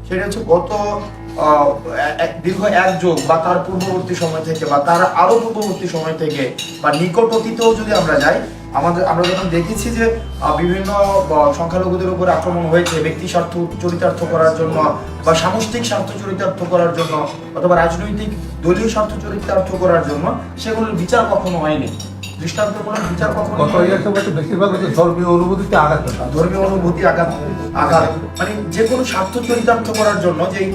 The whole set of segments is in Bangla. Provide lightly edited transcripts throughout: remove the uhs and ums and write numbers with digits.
সেটা হচ্ছে গত দীর্ঘ এক যুগ বা তার পূর্ববর্তী সময় থেকে বা তার আরো পূর্ববর্তী সময় থেকে বা নিকট অতীতেও যদি আমরা যাই, আমরা যখন দেখেছি যে বিভিন্ন সংখ্যালঘুদের উপর আক্রমণ হয়েছে ব্যক্তি স্বার্থ চরিতার্থ করার জন্য বা সামষ্টিক স্বার্থ চরিতার্থ করার জন্য অথবা রাজনৈতিক দলীয় স্বার্থ চরিতার্থ করার জন্য, সেগুলোর বিচার কখনো হয়নি। দৃষ্টান্তমূলক বিচার কখনো বেশিরভাগ ধর্মীয় অনুভূতিতে আঘাত, ধর্মীয় অনুভূতি আঘাত মানে যে কোনো স্বার্থ চরিতার্থ করার জন্য যেই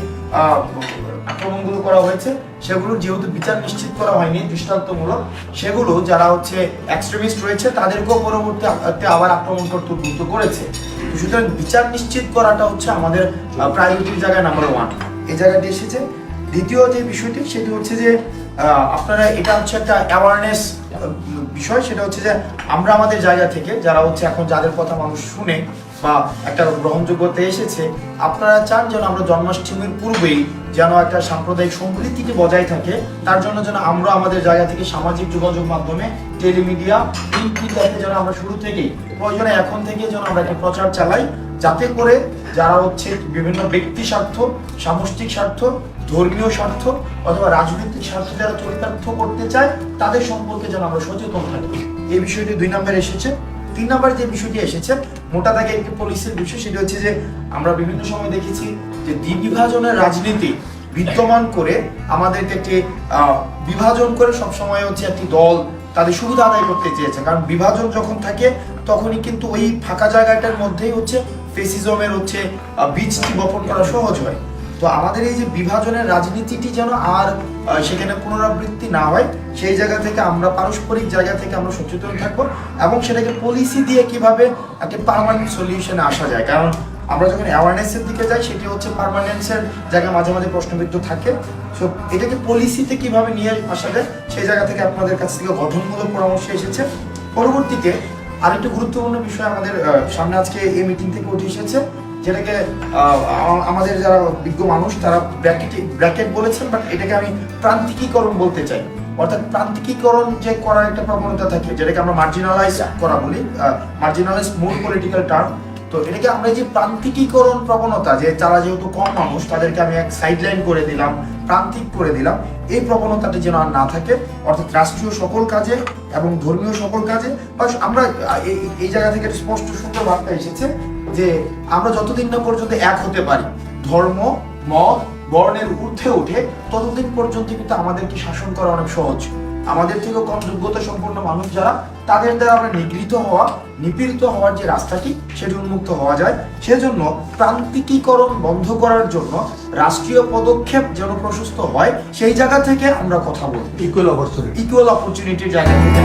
আক্রমণগুলো করা হয়েছে সেগুলো যেহেতু বিচার নিশ্চিত করা হয়নি দৃষ্টান্তমূলক, সেগুলো যারা হচ্ছে এক্সট্রিমিস্ট রয়েছে তাদেরকেও পরবর্তীতে আবার আক্রমণ করতে উদ্বুদ্ধ করেছে। সুতরাং বিচার নিশ্চিত করাটা হচ্ছে আমাদের প্রায়োরিটির জায়গায় নাম্বার 1, এই জায়গাটি এসেছে। দ্বিতীয় যে বিষয়টি সেটি হচ্ছে যে আপনারা, এটা হচ্ছে একটা অ্যাওয়ারনেস বিষয়, সেটা হচ্ছে যে আমরা আমাদের জায়গা থেকে যারা হচ্ছে এখন যাদের কথা মানুষ শুনে বা একটা গ্রহণযোগ্যতা এসেছে, আপনারা চান যেন আমরা জন্মাষ্টমীর পূর্বেই যেন একটা সাম্প্রদায়িক সম্প্রীতিটি বজায় থাকে, তার জন্য যেন আমরা আমাদের জায়গা থেকে সামাজিক যোগাযোগ মাধ্যমে, টেলিমিডিয়া, প্রিন্ট মিডিয়াতে যেন আমরা শুরু থেকেই প্রয়োজনে এখন থেকে যেন আমরা একটা প্রচার চালাই, যাতে করে যারা হচ্ছে বিভিন্ন ব্যক্তি স্বার্থ, সামষ্টিক স্বার্থ, ধর্মীয় স্বার্থ অথবা রাজনৈতিক স্বার্থ যারা চরিতার্থ করতে চায় তাদের সম্পর্কে যেন আমরা সচেতন থাকি। এই বিষয়টি 2 নম্বরে এসেছে। 3 নম্বরে যে বিষয়টি এসেছে মোটা দাগে একটি পলিসির বিষয়, সেটা হচ্ছে যে আমরা বিভিন্ন সময় দেখেছি যে দ্বিবিভাজনের রাজনীতি বিদ্যমান করে আমাদেরকে একটি বিভাজন করে সবসময় হচ্ছে একটি দল তাদের সুবিধা আদায় করতে চেয়েছে। কারণ বিভাজন যখন থাকে তখনই কিন্তু ওই ফাঁকা জায়গাটার মধ্যেই হচ্ছে ফেসিজমের হচ্ছে বীজটি বপন করা সহজ হয়। তো আমাদের এই যে বিভাজনের রাজনীতিটি যেন আর সেখানে পুনরাবৃত্তি না হয়, সেই জায়গা থেকে আমরা পারস্পরিক জায়গা থেকে আমরা সচেতন থাকবো এবং সেটাকে পলিসি দিয়ে কিভাবে একটা পার্মানেন্ট সলিউশনে আসা যায়। কারণ আমরা যখন অ্যাওয়ারনেসের দিকে যাই সেটি হচ্ছে পার্মানেন্সের জায়গায় মাঝে মাঝে প্রশ্নবিদ্ধ থাকে। সো এটাকে পলিসিতে কিভাবে নিয়ে আসা যায় সেই জায়গা থেকে আপনাদের কাছ থেকে গঠনমূলক পরামর্শ এসেছে। পরবর্তীতে আরেকটি গুরুত্বপূর্ণ বিষয় আমাদের সামনে আজকে এই মিটিং থেকে উঠে এসেছে, যেটাকে আমাদের যারা বিজ্ঞ মানুষ তারা ব্র্যাকেট বলেছেন, বাট এটাকে আমি প্রান্তিকীকরণ বলতে চাই। অর্থাৎ প্রান্তিকীকরণ যে করার একটা প্রবণতা থাকে, যেটাকে আমরা মার্জিনালাইজ করা বলি, মার্জিনালাইজ মোর পলিটিক্যাল টার্ম। তো এটাকে আমরা যে প্রান্তিকীকরণ প্রবণতা, যে যারা যেহেতু কম মানুষ তাদেরকে আমি এক সাইডলাইন করে দিলাম, প্রান্তিক করে দিলাম, এই প্রবণতাটি যেন আর না থাকে। অর্থাৎ রাষ্ট্রীয় সকল কাজে এবং ধর্মীয় সকল কাজে আমরা এই জায়গা থেকে স্পষ্ট সুন্দর বার্তা এসেছে যে আমরা যতদিন না পর্যন্ত এক হতে পারি ধর্ম, মত, বর্ণের ঊর্ধ্বে উঠে, ততদিন পর্যন্ত কিন্তু আমাদেরকে শাসন করা অনেক সহজ। আমাদের থেকে কম যোগ্যতা সম্পন্ন মানুষ যারা, তাদের দ্বারা আমরা নিপীড়িত হওয়ার যে রাস্তাটি সেটি উন্মুক্ত হওয়া যায়। সেজন্য প্রান্তিকীকরণ বন্ধ করার জন্য রাষ্ট্রীয় পদক্ষেপ যেন প্রশস্ত হয়, সেই জায়গা থেকে আমরা কথা বলবো, ইকুয়াল অপরচুনিটির জায়গা থেকে।